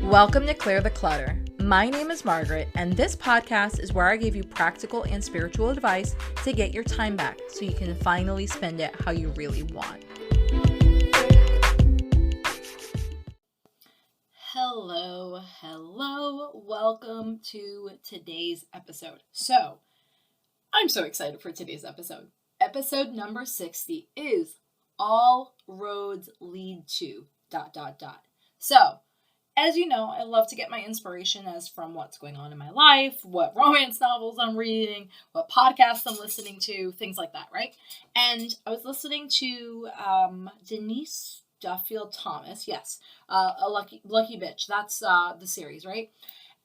Welcome to Clear the Clutter. My name is Margaret, and this podcast is where I give you practical and spiritual advice to get your time back so you can finally spend it how you really want. Hello. Welcome to today's episode. So, I'm so excited for today's episode. Episode number 60 is All Roads Lead to ... So, as you know, I love to get my inspiration as from what's going on in my life, what romance novels I'm reading, what podcasts I'm listening to, things like that, right? And I was listening to Denise Duffield Thomas, yes, a lucky bitch. That's the series, right?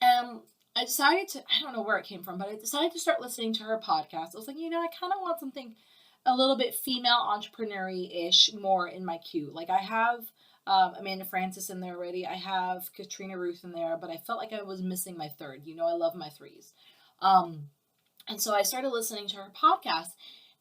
And I decided to, I don't know where it came from, but I decided to start listening to her podcast. I was like, I kind of want something a little bit female entrepreneur-ish more in my queue. Like I have Amanda Frances in there already. I have Katrina Ruth in there, but I felt like I was missing my third. I love my threes. And so I started listening to her podcast.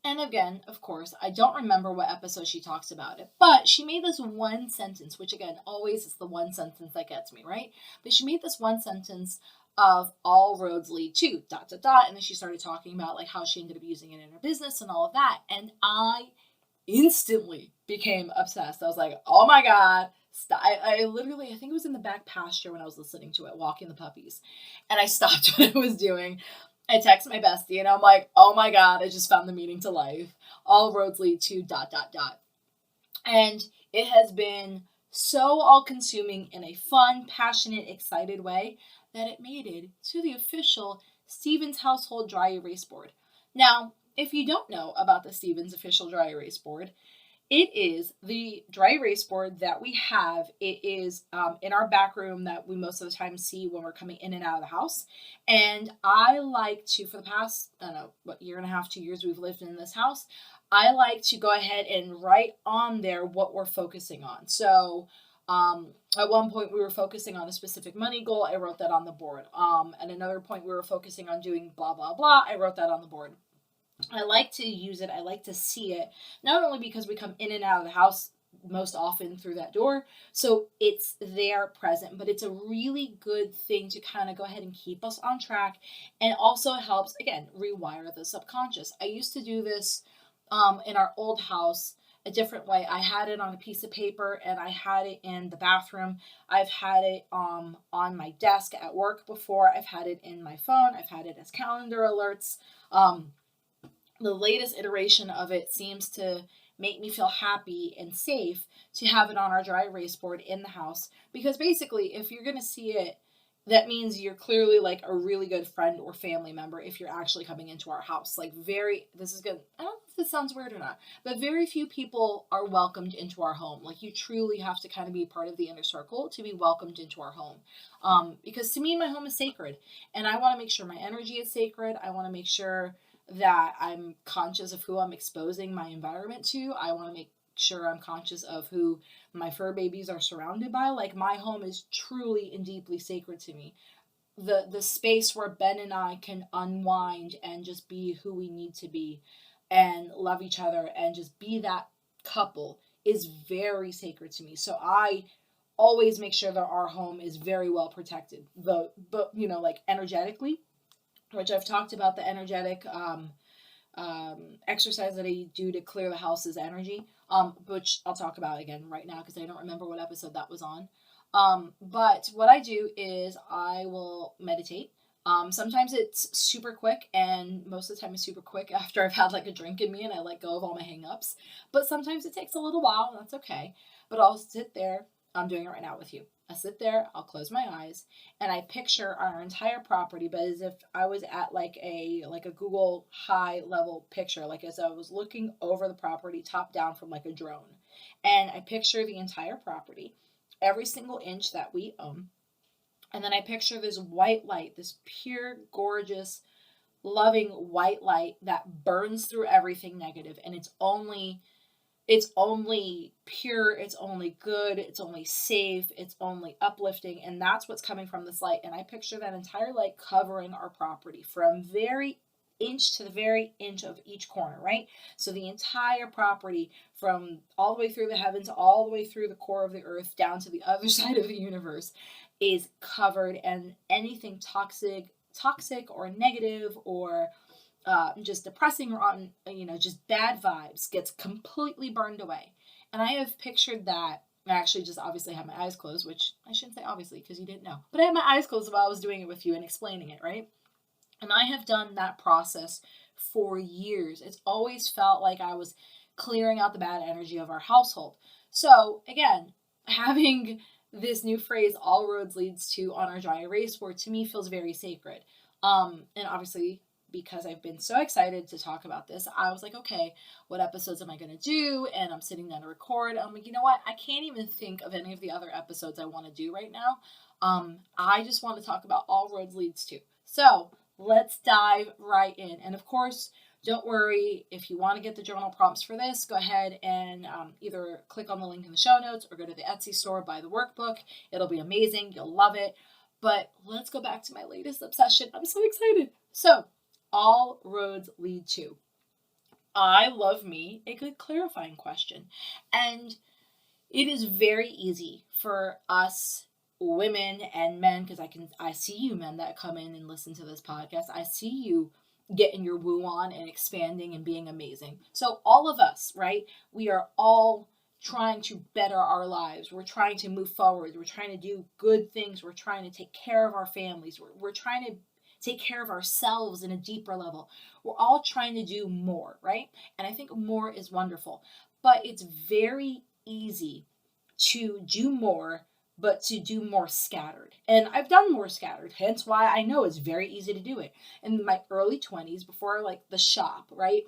And again, of course, I don't remember what episode she talks about it, but she made this one sentence, which again, always is the one sentence that gets me, right? But she made this one sentence of all roads lead to ... And then she started talking about like how she ended up using it in her business and all of that. And I instantly became obsessed. I was like, oh my God. I literally, I think it was in the back pasture when I was listening to it, walking the puppies. And I stopped what I was doing. I text my bestie and I'm like, oh my God, I just found the meaning to life. All roads lead to ... And it has been so all-consuming in a fun, passionate, excited way that it made it to the official Stevens Household Dry Erase Board. Now, if you don't know about the Stevens official dry erase board, it is the dry erase board that we have. It is in our back room that we most of the time see when we're coming in and out of the house. And I like to, for the past, year and a half, 2 years we've lived in this house, I like to go ahead and write on there what we're focusing on. So at one point we were focusing on a specific money goal. I wrote that on the board. At another point we were focusing on doing blah, blah, blah. I wrote that on the board. I like to use it. I like to see it, not only because we come in and out of the house most often through that door, so it's there present, but it's a really good thing to kind of go ahead and keep us on track, and also helps, again, rewire the subconscious. I used to do this in our old house a different way. I had it on a piece of paper and I had it in the bathroom. I've had it on my desk at work before. I've had it in my phone. I've had it as calendar alerts. The latest iteration of it seems to make me feel happy and safe to have it on our dry erase board in the house. Because basically, if you're going to see it, that means you're clearly like a really good friend or family member if you're actually coming into our house. Like this is good. I don't know if this sounds weird or not, but very few people are welcomed into our home. Like you truly have to kind of be part of the inner circle to be welcomed into our home. Because to me, my home is sacred and I want to make sure my energy is sacred. I want to make sure that I'm conscious of who I'm exposing my environment to. I want to make sure I'm conscious of who my fur babies are surrounded by. Like my home is truly and deeply sacred to me. The space where Ben and I can unwind and just be who we need to be and love each other and just be that couple is very sacred to me. So I always make sure that our home is very well protected. But like energetically, which I've talked about the energetic exercise that I do to clear the house's energy, which I'll talk about again right now because I don't remember what episode that was on. But what I do is I will meditate. Sometimes it's super quick, and most of the time it's super quick after I've had like a drink in me and I let go of all my hang-ups. But sometimes it takes a little while, and that's okay. But I'll sit there. I'm doing it right now with you. I sit there, I'll close my eyes, and I picture our entire property, but as if I was at like a Google high level picture, like as I was looking over the property top down from like a drone. And I picture the entire property, every single inch that we own. And then I picture this white light, this pure, gorgeous, loving white light that burns through everything negative. And it's only pure, it's only good, it's only safe, it's only uplifting, and that's what's coming from this light. And I picture that entire light covering our property from very inch to the very inch of each corner, right? So the entire property from all the way through the heavens, all the way through the core of the earth, down to the other side of the universe is covered, and anything toxic or negative or just depressing or on, just bad vibes gets completely burned away. And I have pictured that. I actually just obviously had my eyes closed, which I shouldn't say obviously because you didn't know. But I had my eyes closed while I was doing it with you and explaining it, right? And I have done that process for years. It's always felt like I was clearing out the bad energy of our household. So again, having this new phrase, all roads leads to, on our dry erase board, to me feels very sacred. And obviously, because I've been so excited to talk about this, I was like, okay, what episodes am I going to do? And I'm sitting down to record. I'm like, you know what? I can't even think of any of the other episodes I want to do right now. I just want to talk about all roads leads to. So let's dive right in. And of course, don't worry, if you want to get the journal prompts for this, go ahead and either click on the link in the show notes or go to the Etsy store, buy the workbook. It'll be amazing. You'll love it. But let's go back to my latest obsession. I'm so excited. So, all roads lead to. I love me a good clarifying question. And it is very easy for us women and men, because I see you men that come in and listen to this podcast. I see you getting your woo on and expanding and being amazing. So all of us, right? We are all trying to better our lives. We're trying to move forward. We're trying to do good things. We're trying to take care of our families. We're trying to take care of ourselves in a deeper level. We're all trying to do more, right? And I think more is wonderful. But it's very easy to do more, but to do more scattered. And I've done more scattered, hence why I know it's very easy to do it. In my early 20s, before like the shop, right?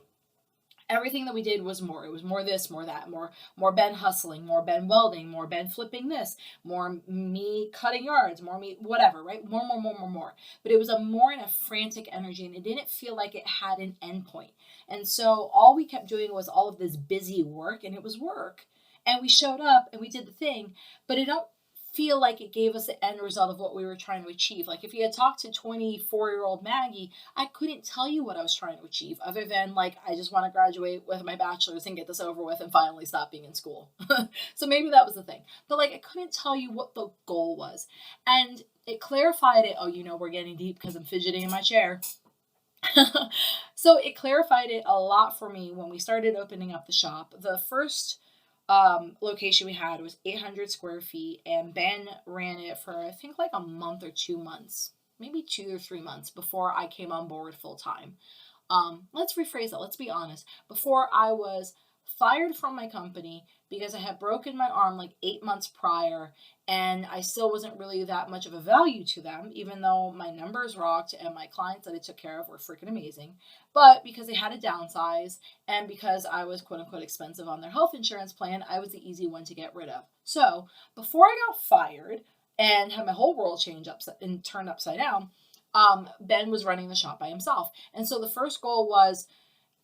Everything that we did was more. It was more this, more that, more Ben hustling, more Ben welding, more Ben flipping this, more me cutting yards, more me whatever, right? More. But it was a more in a frantic energy, and it didn't feel like it had an end point. And so all we kept doing was all of this busy work, and it was work. And we showed up and we did the thing, but it don't feel like it gave us the end result of what we were trying to achieve. Like if you had talked to 24-year-old Maggie, I couldn't tell you what I was trying to achieve other than like, I just want to graduate with my bachelor's and get this over with and finally stop being in school. So maybe that was the thing. But like, I couldn't tell you what the goal was. And it clarified it. Oh, we're getting deep because I'm fidgeting in my chair. So it clarified it a lot for me when we started opening up the shop. The first location we had was 800 square feet, and Ben ran it for I think like a month or 2 months, maybe 2 or 3 months before I came on board full time. Let's rephrase that. Let's be honest. Before I was fired from my company because I had broken my arm like 8 months prior, and I still wasn't really that much of a value to them, even though my numbers rocked and my clients that I took care of were freaking amazing. But because they had to downsize and because I was quote unquote expensive on their health insurance plan, I was the easy one to get rid of. So before I got fired and had my whole world change upside and turned upside down, Ben was running the shop by himself. And so the first goal was,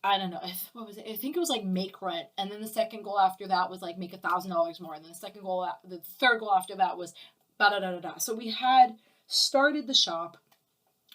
I don't know, what was it? I think it was like make rent. And then the second goal after that was like make $1,000 more. And then the third goal after that was da-da-da-da-da. So we had started the shop.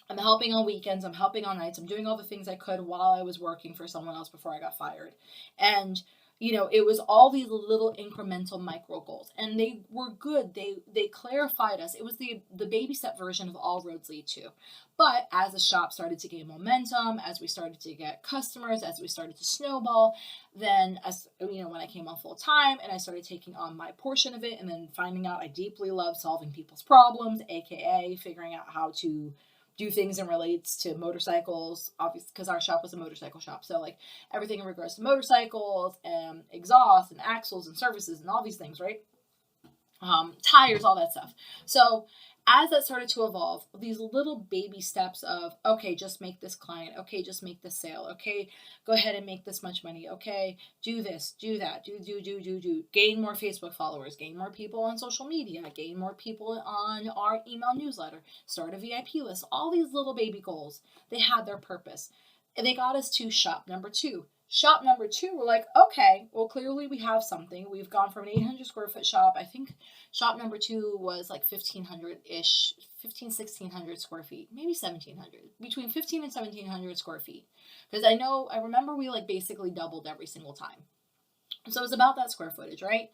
I'm helping on weekends. I'm helping on nights. I'm doing all the things I could while I was working for someone else before I got fired. And it was all these little incremental micro goals, and they were good. They clarified us. It was the baby step version of all roads lead to. But as the shop started to gain momentum, as we started to get customers, as we started to snowball, then when I came on full time and I started taking on my portion of it, and then finding out I deeply love solving people's problems, aka figuring out how to do things and relates to motorcycles, obviously, because our shop was a motorcycle shop. So like everything in regards to motorcycles and exhaust and axles and services and all these things, right? Tires, all that stuff. So as that started to evolve, these little baby steps of, okay, just make this client. Okay, just make this sale. Okay, go ahead and make this much money. Okay, do this, do that, do. Gain more Facebook followers, gain more people on social media, gain more people on our email newsletter, start a VIP list. All these little baby goals, they had their purpose. And they got us to shop number 2, Shop number 2, we're like, okay, well, clearly we have something. We've gone from an 800 square foot shop. I think shop number 2 was like 1,500-ish, 1600 square feet, maybe 1,700, between 15 and 1,700 square feet. Because I remember we like basically doubled every single time. So it was about that square footage, right?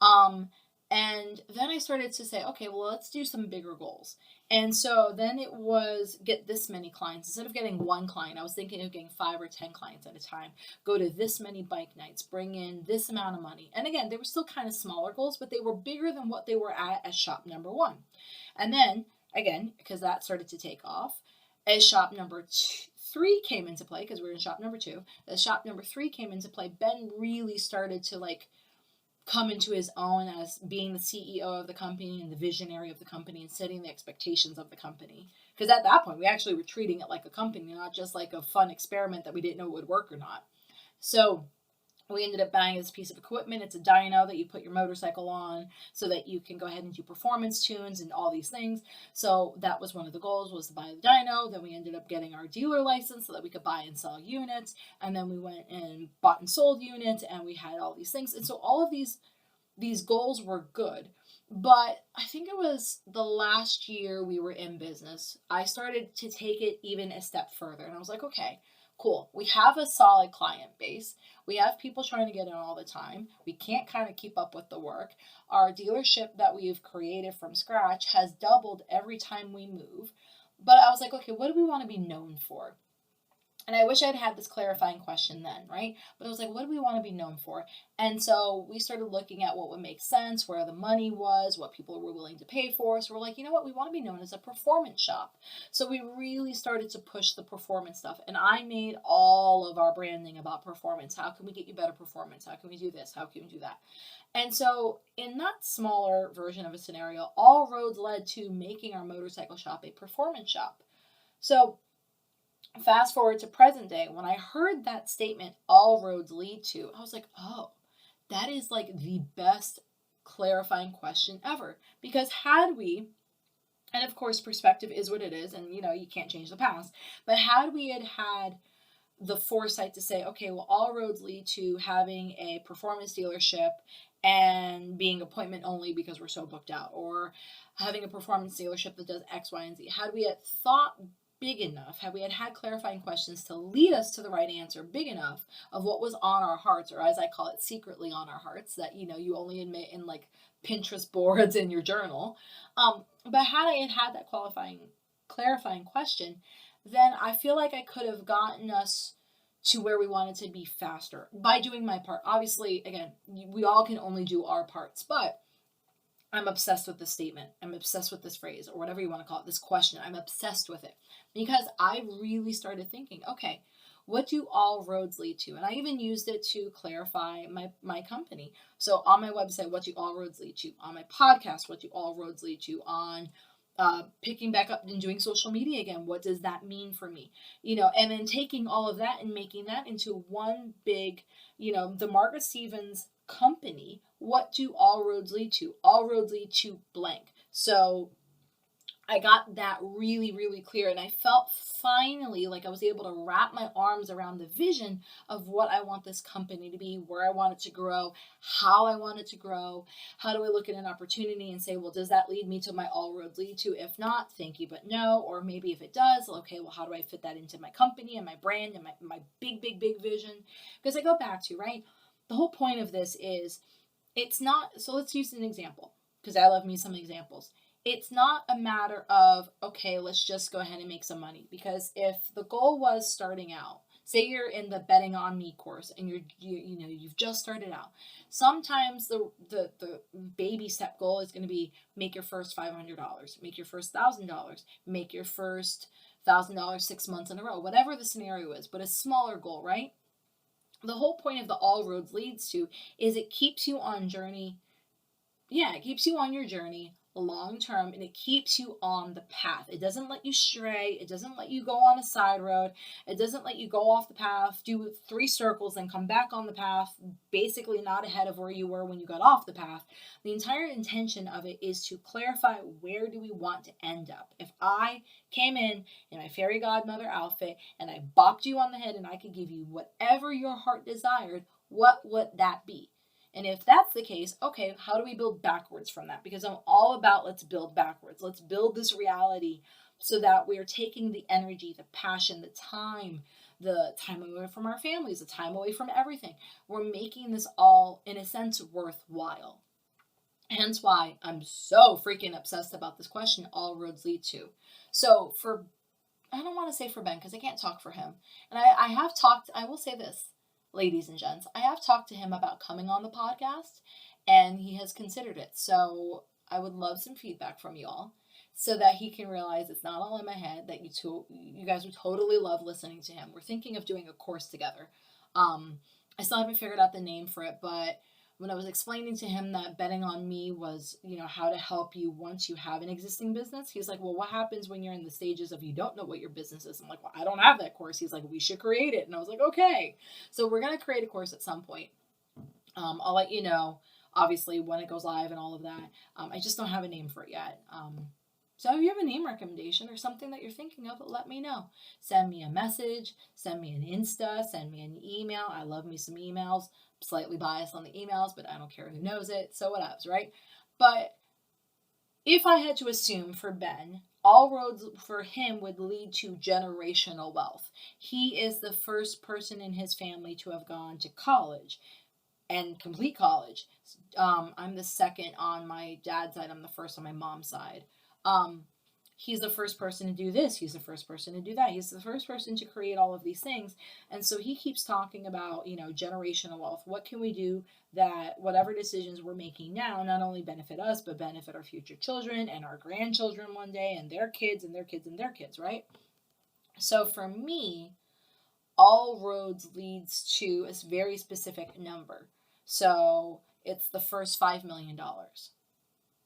Um, and then I started to say, okay, well, let's do some bigger goals. And so then it was get this many clients. Instead of getting one client, I was thinking of getting 5 or 10 clients at a time, go to this many bike nights, bring in this amount of money. And again, they were still kind of smaller goals, but they were bigger than what they were at shop number 1. And then, again, because that started to take off, as shop number 3 came into play, because we were in shop number 2, as shop number 3 came into play, Ben really started to like come into his own as being the CEO of the company and the visionary of the company and setting the expectations of the company. Because at that point, we actually were treating it like a company, not just like a fun experiment that we didn't know would work or not. So we ended up buying this piece of equipment. It's a dyno that you put your motorcycle on so that you can go ahead and do performance tunes and all these things. So that was one of the goals, was to buy the dyno. Then we ended up getting our dealer license so that we could buy and sell units. And then we went and bought and sold units, and we had all these things. And so all of these goals were good. But I think it was the last year we were in business, I started to take it even a step further. And I was like, okay, cool. We have a solid client base. We have people trying to get in all the time. We can't kind of keep up with the work. Our dealership that we've created from scratch has doubled every time we move. But I was like, okay, what do we want to be known for? And I wish I'd had this clarifying question then, right? But I was like, what do we want to be known for? And so we started looking at what would make sense, where the money was, what people were willing to pay for. So we're like, you know what? We want to be known as a performance shop. So we really started to push the performance stuff. And I made all of our branding about performance. How can we get you better performance? How can we do this? How can we do that? And so in that smaller version of a scenario, all roads led to making our motorcycle shop a performance shop. So fast forward to present day, when I heard that statement, all roads lead to, I was like, oh, that is like the best clarifying question ever. Because had we, and of course perspective is what it is, and you can't change the past, but had we had the foresight to say, okay, well, all roads lead to having a performance dealership and being appointment only because we're so booked out, or having a performance dealership that does X, Y, and Z. Had we had thought big enough, had we had clarifying questions to lead us to the right answer big enough of what was on our hearts, or as I call it, secretly on our hearts, that you only admit in like Pinterest boards in your journal. But had I had that clarifying question, then I feel like I could have gotten us to where we wanted to be faster by doing my part. Obviously, again, we all can only do our parts, but I'm obsessed with this statement. I'm obsessed with this phrase, or whatever you want to call it, this question. I'm obsessed with it because I really started thinking, okay, what do all roads lead to? And I even used it to clarify my company. So on my website, what do all roads lead to? On my podcast, what do all roads lead to? On picking back up and doing social media again, what does that mean for me? And then taking all of that and making that into one big, the Margaret Stevens company. What do all roads lead to? All roads lead to blank. So I got that really, really clear, and I felt finally like I was able to wrap my arms around the vision of what I want this company to be, where I want it to grow, how I want it to grow. How do I look at an opportunity and say, well, does that lead me to my all roads lead to? If not, thank you, but no. Or maybe if it does, okay, well, how do I fit that into my company and my brand and my big, big, big vision? Because I go back to, right, the whole point of this is it's not, so let's use an example, because I love me some examples. It's not a matter of, okay, let's just go ahead and make some money. Because if the goal was starting out, say you're in the Betting on Me course and you've just started out. Sometimes the baby step goal is going to be make your first $500, make your first $1,000, make your first $1,000 6 months in a row, whatever the scenario is, but a smaller goal, right? The whole point of the all roads leads to is it keeps you on journey. Yeah, it keeps you on your journey long term, and it keeps you on the path. It doesn't let you stray. It doesn't let you go on a side road. It doesn't let you go off the path, do 3 circles, and come back on the path, basically not ahead of where you were when you got off the path. The entire intention of it is to clarify, where do we want to end up? If I came in my fairy godmother outfit and I bopped you on the head and I could give you whatever your heart desired, what would that be? And if that's the case, okay, how do we build backwards from that? Because I'm all about, let's build backwards. Let's build this reality so that we are taking the energy, the passion, the time away from our families, the time away from everything. We're making this all, in a sense, worthwhile. Hence why I'm so freaking obsessed about this question, all roads lead to. So I don't want to say for Ben because I can't talk for him. And I have talked, I will say this, ladies and gents, I have talked to him about coming on the podcast and he has considered it. So I would love some feedback from you all so that he can realize it's not all in my head, that you guys would totally love listening to him. We're thinking of doing a course together. I still haven't figured out the name for it, but when I was explaining to him that betting on me was, how to help you once you have an existing business, he's like, well, what happens when you're in the stages of you don't know what your business is? I'm like, well, I don't have that course. He's like, we should create it. And I was like, okay. So we're going to create a course at some point. I'll let you know, obviously, when it goes live and all of that. I just don't have a name for it yet. So if you have a name recommendation or something that you're thinking of, let me know. Send me a message, send me an Insta, send me an email. I love me some emails. I'm slightly biased on the emails, but I don't care who knows it. So whatevs, right? But if I had to assume for Ben, all roads for him would lead to generational wealth. He is the first person in his family to have gone to college and complete college. I'm the second on my dad's side. I'm the first on my mom's side. He's the first person to do this. He's the first person to do that. He's the first person to create all of these things. And so he keeps talking about, generational wealth. What can we do that whatever decisions we're making now not only benefit us, but benefit our future children and our grandchildren one day and their kids and their kids and their kids, right? So for me, all roads leads to a very specific number. So it's the first $5 million.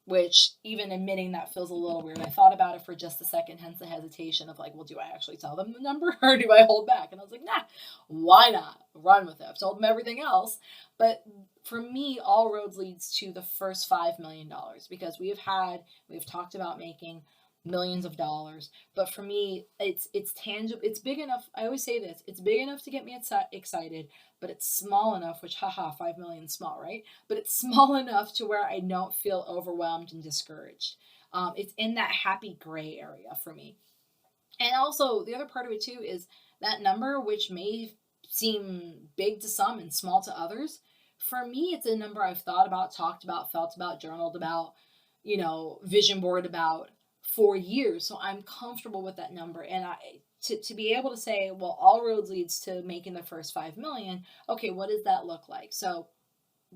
Which, even admitting that feels a little weird. I thought about it for just a second, hence the hesitation of like, well, do I actually tell them the number or do I hold back? And I was like, nah, why not? Run with it. I've told them everything else. But for me, all roads leads to the first $5 million because we've talked about making millions of dollars. But for me, it's tangible. It's big enough. I always say this. It's big enough to get me excited, but it's small enough, which 5 million small, right? But it's small enough to where I don't feel overwhelmed and discouraged. It's in that happy gray area for me. And also the other part of it too is that number, which may seem big to some and small to others. For me, it's a number I've thought about, talked about, felt about, journaled about, vision board about for years. So I'm comfortable with that number. And to be able to say, well, all roads leads to making the first 5 million. Okay, what does that look like? So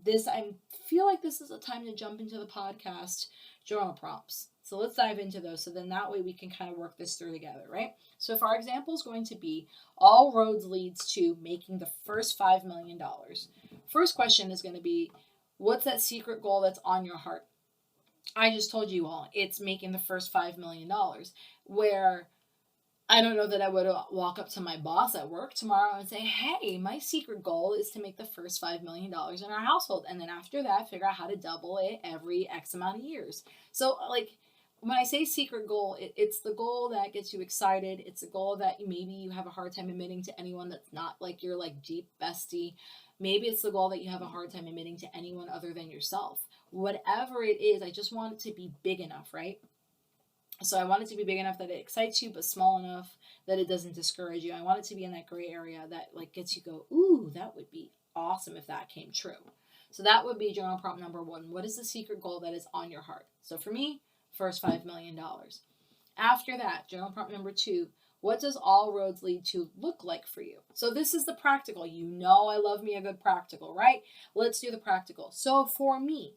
I feel like this is a time to jump into the podcast journal prompts. So let's dive into those. So then that way we can kind of work this through together, right? So if our example is going to be all roads leads to making the first $5 million. First question is going to be, what's that secret goal that's on your heart? I just told you all, it's making the first $5 million, where I don't know that I would walk up to my boss at work tomorrow and say, hey, my secret goal is to make the first $5 million in our household. And then after that, figure out how to double it every X amount of years. So like when I say secret goal, it's the goal that gets you excited. It's a goal that maybe you have a hard time admitting to anyone that's not like your like deep bestie. Maybe it's the goal that you have a hard time admitting to anyone other than yourself. Whatever it is, I just want it to be big enough, right? So I want it to be big enough that it excites you, but small enough that it doesn't discourage you. I want it to be in that gray area that like gets you go, ooh, that would be awesome if that came true. So that would be journal prompt number 1. What is the secret goal that is on your heart? So for me, first $5 million. After that, journal prompt number 2, what does all roads lead to look like for you? So this is the practical. I love me a good practical, right? Let's do the practical. So for me,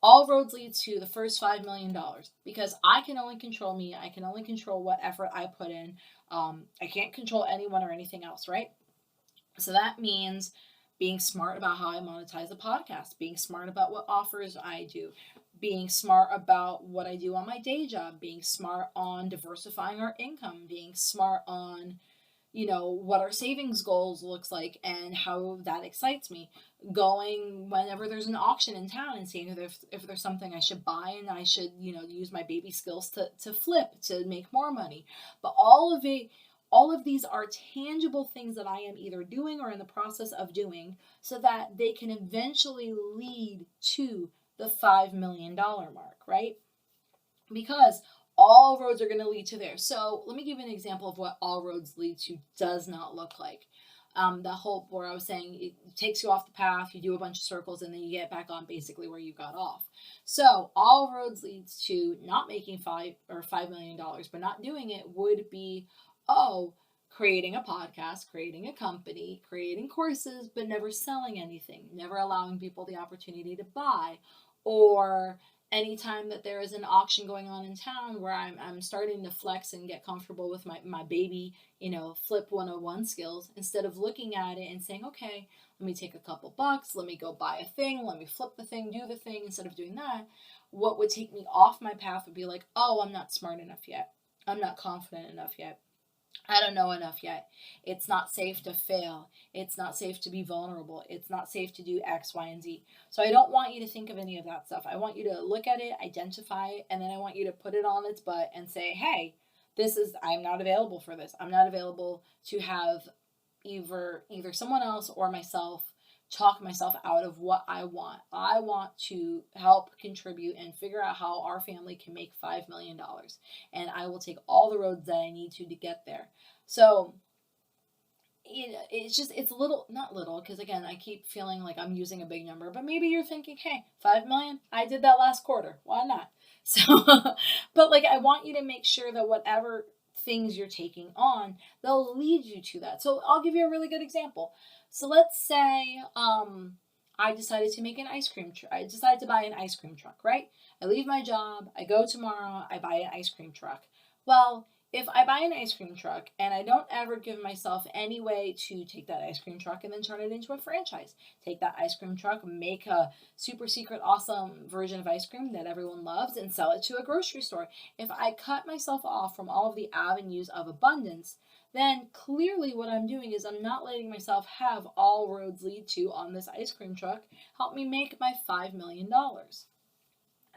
all roads lead to the first $5 million because I can only control me. I can only control what effort I put in. I can't control anyone or anything else, right? So that means being smart about how I monetize a podcast, being smart about what offers I do, being smart about what I do on my day job, being smart on diversifying our income, being smart on, what our savings goals looks like and how that excites me. Going whenever there's an auction in town and seeing if there's something I should buy and I should, use my baby skills to flip to make more money. But all of these are tangible things that I am either doing or in the process of doing so that they can eventually lead to the $5 million mark, right? Because all roads are going to lead to there. So let me give you an example of what all roads lead to does not look like. The whole where I was saying it takes you off the path, you do a bunch of circles, and then you get back on basically where you got off. So all roads leads to not making $5 million, but not doing it would be, creating a podcast, creating a company, creating courses, but never selling anything, never allowing people the opportunity to buy, or anytime that there is an auction going on in town where I'm starting to flex and get comfortable with my baby, flip 101 skills, instead of looking at it and saying, okay, let me take a couple bucks, let me go buy a thing, let me flip the thing, do the thing, instead of doing that, what would take me off my path would be like, oh, I'm not smart enough yet. I'm not confident enough yet. I don't know enough yet. It's not safe to fail. It's not safe to be vulnerable. It's not safe to do X, Y, and Z. So I don't want you to think of any of that stuff. I want you to look at it, identify it, and then I want you to put it on its butt and say, hey, I'm not available for this. I'm not available to have either someone else or myself talk myself out of what I want. I want to help contribute and figure out how our family can make $5 million. And I will take all the roads that I need to get there. So it's little, not little, because again, I keep feeling like I'm using a big number, but maybe you're thinking, hey, 5 million, I did that last quarter. Why not? So, but I want you to make sure that whatever things you're taking on, they'll lead you to that. So I'll give you a really good example. So let's say I decided to make an ice cream truck. I decided to buy an ice cream truck, right? I leave my job, I go tomorrow, I buy an ice cream truck. Well, if I buy an ice cream truck and I don't ever give myself any way to take that ice cream truck and then turn it into a franchise, take that ice cream truck, make a super secret awesome version of ice cream that everyone loves and sell it to a grocery store. If I cut myself off from all of the avenues of abundance, then clearly what I'm doing is I'm not letting myself have all roads lead to on this ice cream truck help me make my $5 million.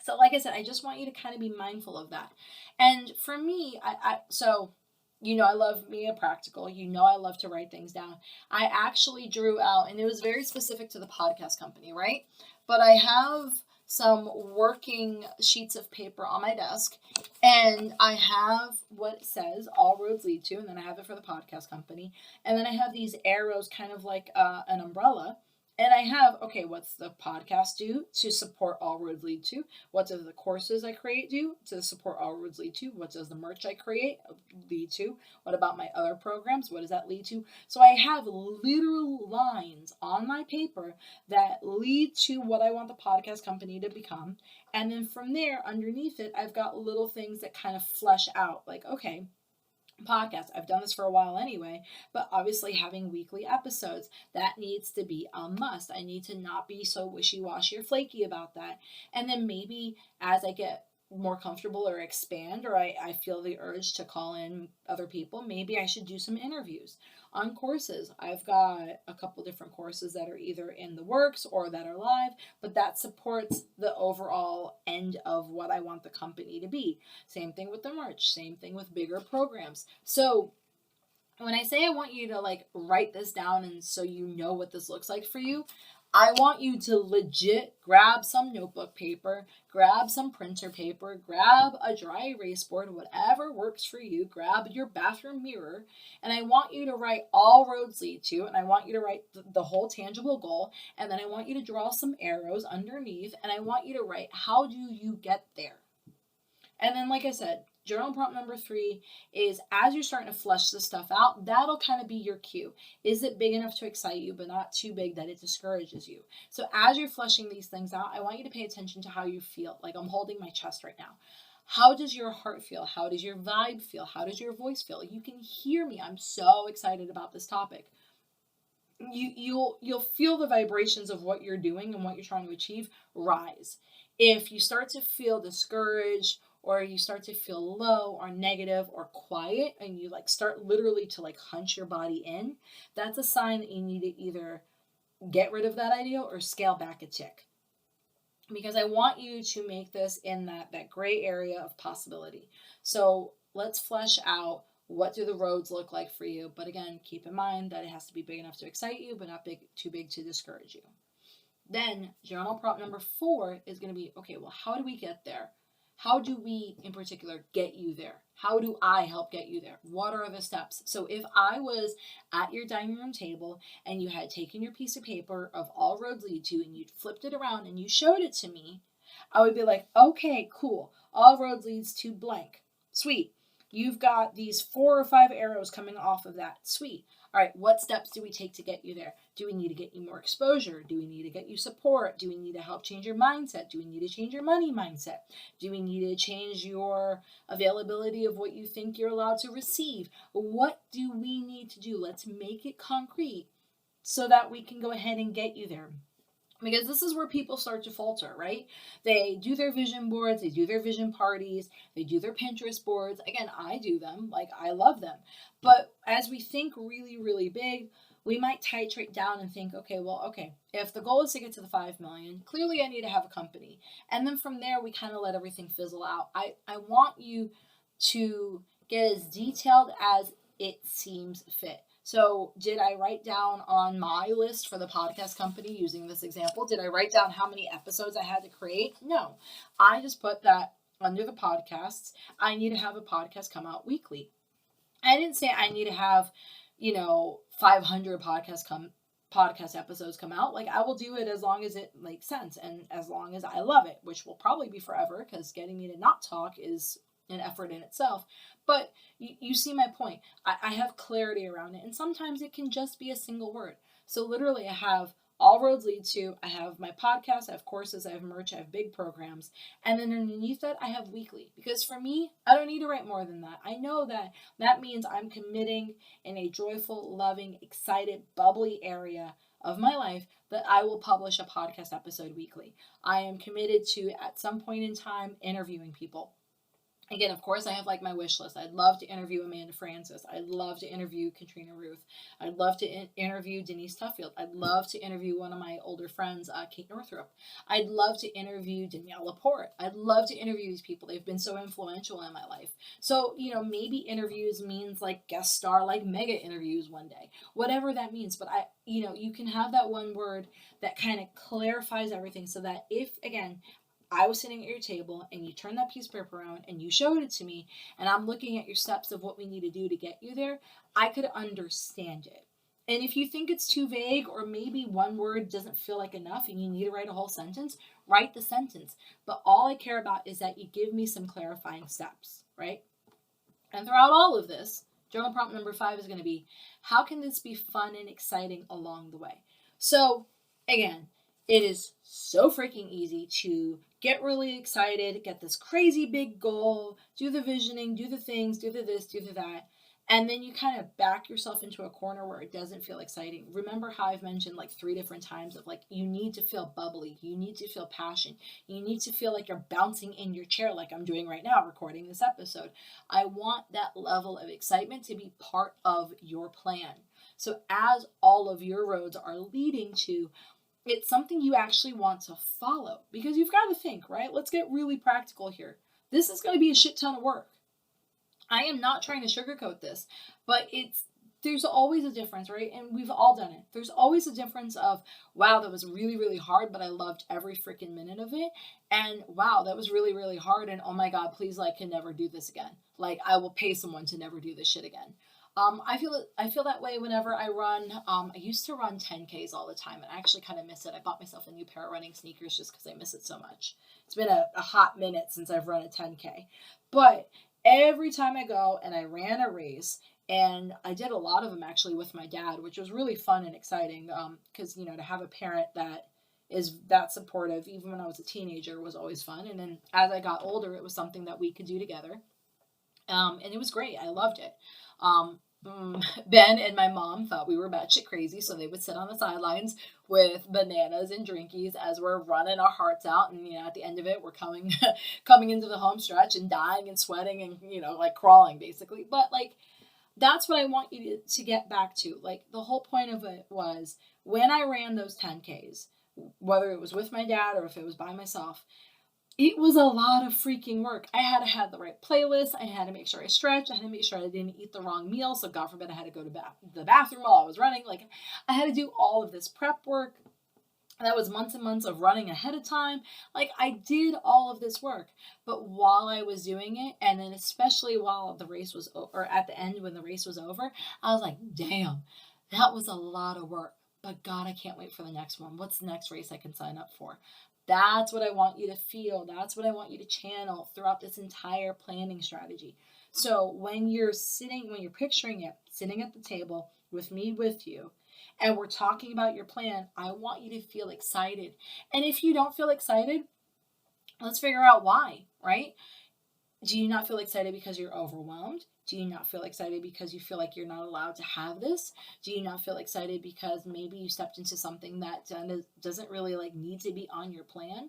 So like I said, I just want you to kind of be mindful of that. And for me, I love being a practical. I love to write things down. I actually drew out, and it was very specific to the podcast company, right? But I have some working sheets of paper on my desk, and I have what says all roads lead to, and then I have it for the podcast company, and then I have these arrows kind of like an umbrella. And I have, okay, what's the podcast do to support all roads lead to? What does the courses I create do to support all roads lead to? What does the merch I create lead to? What about my other programs? What does that lead to? So I have literal lines on my paper that lead to what I want the podcast company to become. And then from there, underneath it, I've got little things that kind of flesh out like, okay, podcast. I've done this for a while anyway, but obviously having weekly episodes, that needs to be a must. I need to not be so wishy-washy or flaky about that. And then maybe as I get more comfortable or expand, or I feel the urge to call in other people, maybe I should do some interviews on courses. I've got a couple different courses that are either in the works or that are live, but that supports the overall end of what I want the company to be. Same thing with the merch, same thing with bigger programs. So when I say I want you to write this down and so you know what this looks like for you, I want you to legit grab some notebook paper, grab some printer paper, grab a dry erase board, whatever works for you, grab your bathroom mirror, and I want you to write all roads lead to, and I want you to write the whole tangible goal, and then I want you to draw some arrows underneath, and I want you to write, how do you get there? And then, like I said, journal prompt number 3 is as you're starting to flesh this stuff out, that'll kind of be your cue. Is it big enough to excite you, but not too big that it discourages you? So as you're fleshing these things out, I want you to pay attention to how you feel. Like I'm holding my chest right now. How does your heart feel? How does your vibe feel? How does your voice feel? You can hear me. I'm so excited about this topic. you'll feel the vibrations of what you're doing and what you're trying to achieve rise. If you start to feel discouraged, or you start to feel low or negative or quiet, and you like start literally to like hunch your body in, that's a sign that you need to either get rid of that idea or scale back a tick, because I want you to make this in that gray area of possibility. So let's flesh out, what do the roads look like for you? But again, keep in mind that it has to be big enough to excite you, but not too big to discourage you. Then journal prompt number 4 is going to be, okay, well, how do we get there? How do we, in particular, get you there? How do I help get you there? What are the steps? So if I was at your dining room table and you had taken your piece of paper of all roads lead to, and you flipped it around and you showed it to me, I would be like, okay, cool. All roads leads to blank. Sweet. You've got these 4 or 5 arrows coming off of that. Sweet. All right, what steps do we take to get you there? Do we need to get you more exposure? Do we need to get you support? Do we need to help change your mindset? Do we need to change your money mindset? Do we need to change your availability of what you think you're allowed to receive? What do we need to do? Let's make it concrete so that we can go ahead and get you there. Because this is where people start to falter, right? They do their vision boards, they do their vision parties, they do their Pinterest boards. Again, I do them, like I love them. But as we think really, really big, we might titrate down and think, okay, if the goal is to get to the 5 million, clearly I need to have a company. And then from there, we kind of let everything fizzle out. I want you to get as detailed as it seems fit. So, did I write down on my list for the podcast company, using this example, did I write down how many episodes I had to create? No. I just put that under the podcasts. I need to have a podcast come out weekly. I didn't say I need to have, 500 podcast episodes come out. Like, I will do it as long as it makes sense and as long as I love it, which will probably be forever, because getting me to not talk is an effort in itself. But you see my point. I have clarity around it. And sometimes it can just be a single word. So literally I have all roads lead to, I have my podcast, I have courses, I have merch, I have big programs. And then underneath that, I have weekly. Because for me, I don't need to write more than that. I know that means I'm committing in a joyful, loving, excited, bubbly area of my life that I will publish a podcast episode weekly. I am committed to, at some point in time, interviewing people. Again, of course, I have like my wish list. I'd love to interview Amanda Francis. I'd love to interview Katrina Ruth. I'd love to interview Denise Tuffield. I'd love to interview one of my older friends, Kate Northrup. I'd love to interview Danielle Laporte. I'd love to interview these people. They've been so influential in my life. So, maybe interviews means like guest star, like mega interviews one day, whatever that means. But you can have that one word that kind of clarifies everything, so that if, again, I was sitting at your table and you turned that piece of paper around and you showed it to me, and I'm looking at your steps of what we need to do to get you there, I could understand it. And if you think it's too vague, or maybe one word doesn't feel like enough and you need to write a whole sentence, write the sentence. But all I care about is that you give me some clarifying steps, right? And throughout all of this, journal prompt number 5 is going to be, how can this be fun and exciting along the way? So again, it is so freaking easy to get really excited, get this crazy big goal, do the visioning, do the things, do the this, do the that, and then you kind of back yourself into a corner where it doesn't feel exciting. Remember how I've mentioned like 3 different times of like, you need to feel bubbly, you need to feel passion, you need to feel like you're bouncing in your chair like I'm doing right now recording this episode. I want that level of excitement to be part of your plan. So as all of your roads are leading to, it's something you actually want to follow, because you've got to think, right? Let's get really practical here. This is going to be a shit ton of work. I am not trying to sugarcoat this, but there's always a difference, right? And we've all done it. There's always a difference of, wow, that was really, really hard, but I loved every freaking minute of it. And wow, that was really, really hard. And oh my God, please, like, can never do this again. Like, I will pay someone to never do this shit again. I feel that way whenever I run. I used to run 10Ks all the time, and I actually kind of miss it. I bought myself a new pair of running sneakers just because I miss it so much. It's been a hot minute since I've run a 10K. But every time I go and I ran a race, and I did a lot of them actually with my dad, which was really fun and exciting, because, to have a parent that is that supportive, even when I was a teenager, was always fun. And then as I got older, it was something that we could do together. And it was great. I loved it. Ben and my mom thought we were batshit crazy, so they would sit on the sidelines with bananas and drinkies as we're running our hearts out, and at the end of it, we're coming coming into the home stretch and dying and sweating and like crawling basically. But like that's what I want you to get back to. Like the whole point of it was when I ran those 10Ks, whether it was with my dad or if it was by myself, it was a lot of freaking work. I had to have the right playlist. I had to make sure I stretched. I had to make sure I didn't eat the wrong meal. So God forbid I had to go to the bathroom while I was running. Like I had to do all of this prep work. That was months and months of running ahead of time. Like I did all of this work, but while I was doing it, and then especially while the race was, or at the end when the race was over, I was like, damn, that was a lot of work. But God, I can't wait for the next one. What's the next race I can sign up for? That's what I want you to feel. That's what I want you to channel throughout this entire planning strategy. So when you're picturing it, sitting at the table with me, with you, and we're talking about your plan, I want you to feel excited. And if you don't feel excited, let's figure out why, right? Do you not feel excited because you're overwhelmed? Do you not feel excited because you feel like you're not allowed to have this? Do you not feel excited because maybe you stepped into something that doesn't really like need to be on your plan?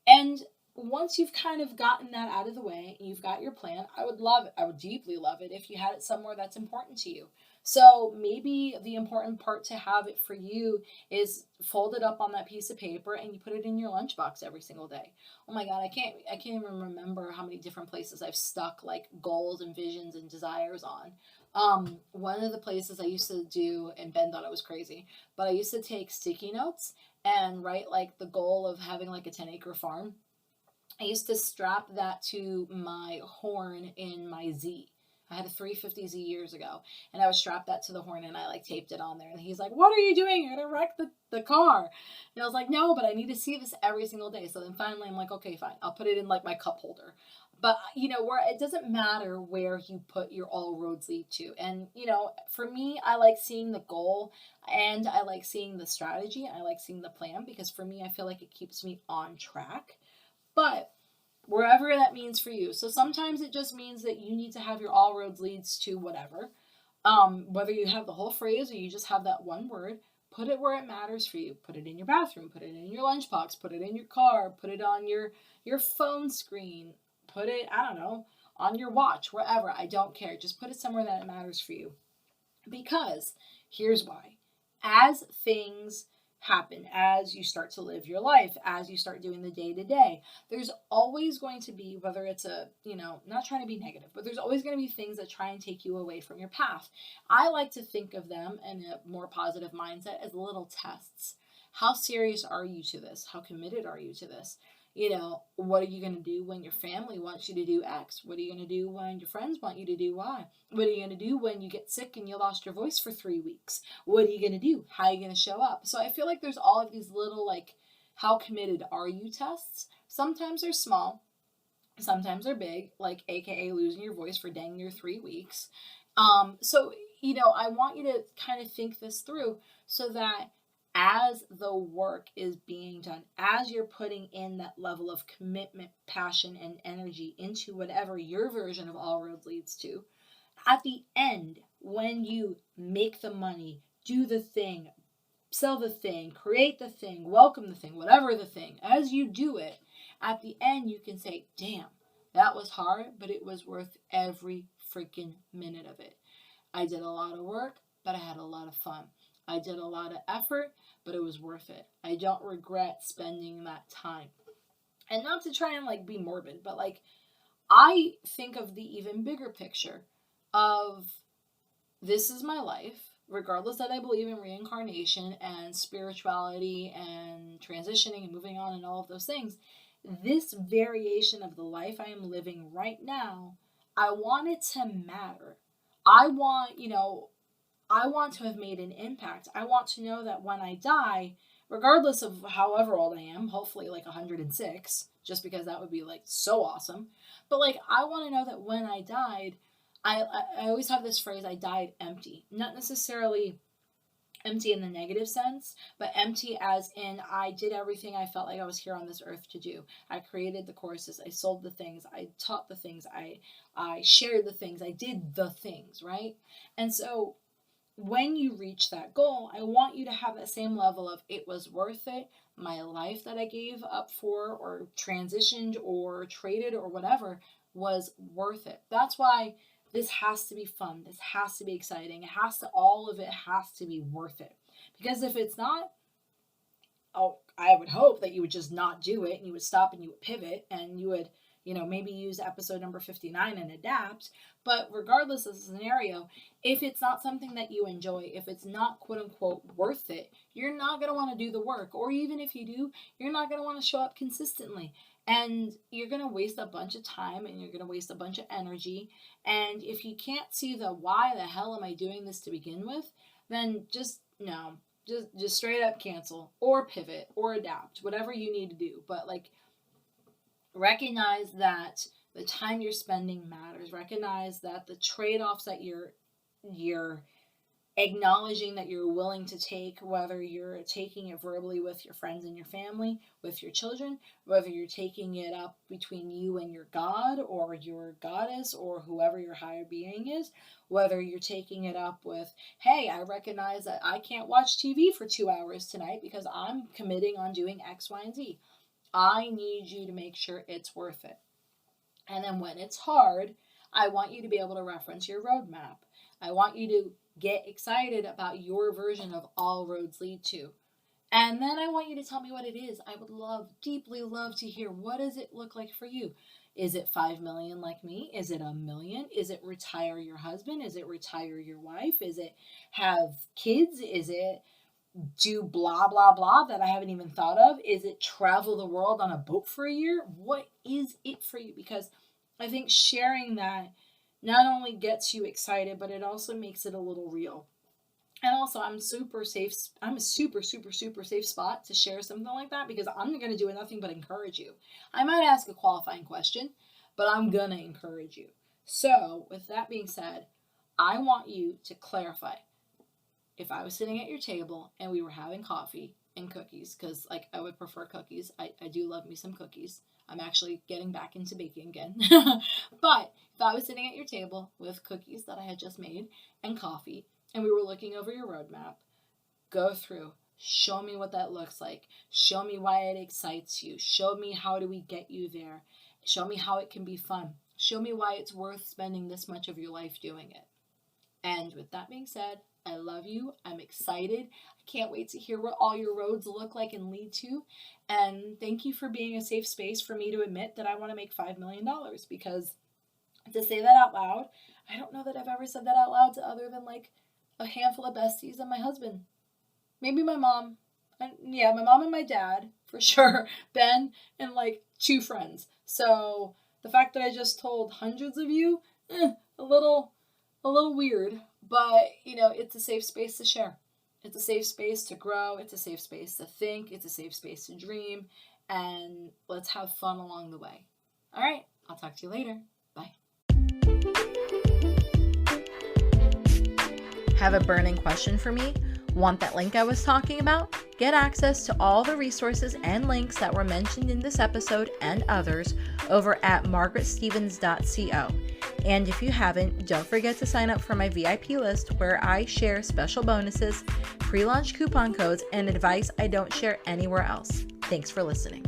And once you've kind of gotten that out of the way and you've got your plan, I would deeply love it if you had it somewhere that's important to you. So maybe the important part to have it for you is fold it up on that piece of paper and you put it in your lunchbox every single day. Oh my God, I can't even remember how many different places I've stuck like goals and visions and desires on. One of the places I used to do, and Ben thought I was crazy, but I used to take sticky notes and write like the goal of having like a 10-acre farm. I used to strap that to my horn in my Z. I had a 350Z years ago, and I would strap that to the horn, and I like taped it on there. And he's like, "What are you doing? You're gonna wreck the car." And I was like, "No, but I need to see this every single day." So then finally, I'm like, "Okay, fine. I'll put it in like my cup holder." But where it doesn't matter where you put your all roads lead to. And for me, I like seeing the goal, and I like seeing the strategy. I like seeing the plan because for me, I feel like it keeps me on track. But wherever that means for you. So sometimes it just means that you need to have your all roads leads to whatever. Whether you have the whole phrase or you just have that one word, put it where it matters for you. Put it in your bathroom, put it in your lunchbox, put it in your car, put it on your phone screen, put it, I don't know, on your watch, wherever. I don't care. Just put it somewhere that it matters for you. Because here's why. As things happen, as you start to live your life, as you start doing the day to day, there's always going to be, whether it's not trying to be negative, but there's always going to be things that try and take you away from your path. I like to think of them in a more positive mindset as little tests. How serious are you to this? How committed are you to this? What are you going to do when your family wants you to do X? What are you going to do when your friends want you to do Y? What are you going to do when you get sick and you lost your voice for 3 weeks? What are you going to do? How are you going to show up? So I feel like there's all of these little, like, how committed are you tests? Sometimes they're small. Sometimes they're big, like AKA losing your voice for dang near 3 weeks. So, I want you to kind of think this through so that as the work is being done, as you're putting in that level of commitment, passion, and energy into whatever your version of all roads leads to, at the end, when you make the money, do the thing, sell the thing, create the thing, welcome the thing, whatever the thing, as you do it, at the end you can say, damn, that was hard, but it was worth every freaking minute of it. I did a lot of work, but I had a lot of fun. I did a lot of effort, but it was worth it. I don't regret spending that time. And not to try and like be morbid, but like I think of the even bigger picture of this is my life, regardless that I believe in reincarnation and spirituality and transitioning and moving on and all of those things. This variation of the life I am living right now, I want it to matter. I want, I want to have made an impact. I want to know that when I die, regardless of however old I am, hopefully like 106, just because that would be like so awesome. But like, I want to know that when I died, I always have this phrase, I died empty. Not necessarily empty in the negative sense, but empty as in I did everything I felt like I was here on this earth to do. I created the courses, I sold the things, I taught the things, I shared the things, I did the things, right? And so when you reach that goal, I want you to have that same level of it was worth it. My life that I gave up for or transitioned or traded or whatever was worth it. That's why this has to be fun. This has to be exciting. All of it has to be worth it. Because if it's not, I would hope that you would just not do it and you would stop and you would pivot and you would, maybe use episode number 59 and adapt. But regardless of the scenario, if it's not something that you enjoy, if it's not quote unquote worth it, you're not going to want to do the work. Or even if you do, you're not going to want to show up consistently. And you're going to waste a bunch of time and you're going to waste a bunch of energy. And if you can't see the why the hell am I doing this to begin with, then just straight up cancel or pivot or adapt, whatever you need to do. But recognize that the time you're spending matters. Recognize that the trade-offs that you're acknowledging that you're willing to take, whether you're taking it verbally with your friends and your family, with your children, whether you're taking it up between you and your God or your goddess or whoever your higher being is, whether you're taking it up with, hey, I recognize that I can't watch TV for 2 hours tonight because I'm committing on doing X, Y, and Z. I need you to make sure it's worth it. And then when it's hard, I want you to be able to reference your roadmap. I want you to get excited about your version of all roads lead to. And then I want you to tell me what it is. I would deeply love to hear, what does it look like for you? Is it 5 million like me? Is it 1 million? Is it retire your husband? Is it retire your wife? Is it have kids? Is it do blah, blah, blah that I haven't even thought of? Is it travel the world on a boat for a year? What is it for you? Because I think sharing that not only gets you excited, but it also makes it a little real. And also, I'm a super, super safe spot to share something like that because I'm going to do nothing but encourage you. I might ask a qualifying question, but I'm going to encourage you. So, with that being said, I want you to clarify. If I was sitting at your table and we were having coffee and cookies, because I would prefer cookies. I do love me some cookies. I'm actually getting back into baking again. But if I was sitting at your table with cookies that I had just made and coffee, and we were looking over your roadmap, go through, show me what that looks like. Show me why it excites you. Show me how do we get you there. Show me how it can be fun. Show me why it's worth spending this much of your life doing it. And with that being said, I love you. I'm excited. I can't wait to hear what all your roads look like and lead to. And thank you for being a safe space for me to admit that I want to make $5 million, because to say that out loud, I don't know that I've ever said that out loud to other than a handful of besties and my husband. Maybe my mom. My mom and my dad, for sure. Ben and 2 friends. So the fact that I just told hundreds of you, a little weird. But, it's a safe space to share. It's a safe space to grow. It's a safe space to think. It's a safe space to dream. And let's have fun along the way. All right. I'll talk to you later. Bye. Have a burning question for me? Want that link I was talking about? Get access to all the resources and links that were mentioned in this episode and others over at margaretstevens.co. And if you haven't, don't forget to sign up for my VIP list where I share special bonuses, pre-launch coupon codes, and advice I don't share anywhere else. Thanks for listening.